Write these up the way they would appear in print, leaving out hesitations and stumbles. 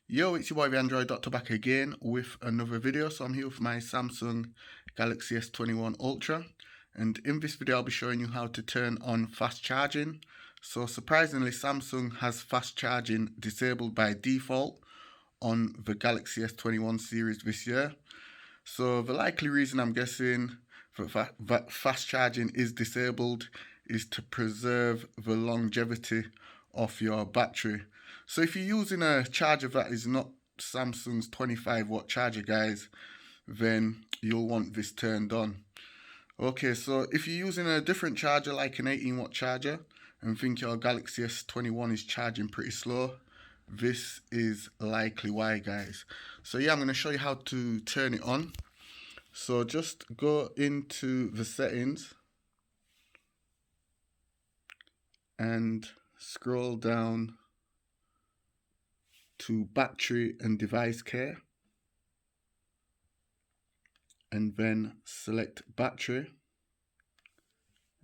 Yo, it's your boy the Android Doctor back again with another video. So I'm here with my Samsung Galaxy S21 Ultra, and in this video I'll be showing you how to turn on fast charging. So surprisingly, Samsung has fast charging disabled by default on the Galaxy S21 series this year. So the likely reason I'm guessing that fast charging is disabled is to preserve the longevity of your battery. So if you're using a charger that is not Samsung's 25-watt charger, guys, then you'll want this turned on. Okay, so if you're using a different charger like an 18-watt charger and think your Galaxy S21 is charging pretty slow, this is likely why, guys. So yeah, I'm going to show you how to turn it on. So just go into the settings and scroll down to battery and device care, and then select battery,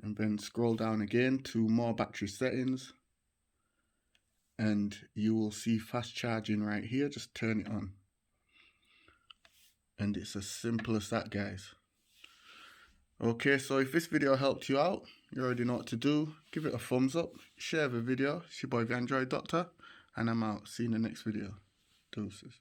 and then scroll down again to more battery settings, and you will see fast charging right here. Just turn it on, and it's as simple as that, guys. Okay, so if this video helped you out, you already know what to do. Give it a thumbs up, share the video. It's your boy the Android Doctor, and I'm out. See you in the next video. Deuces.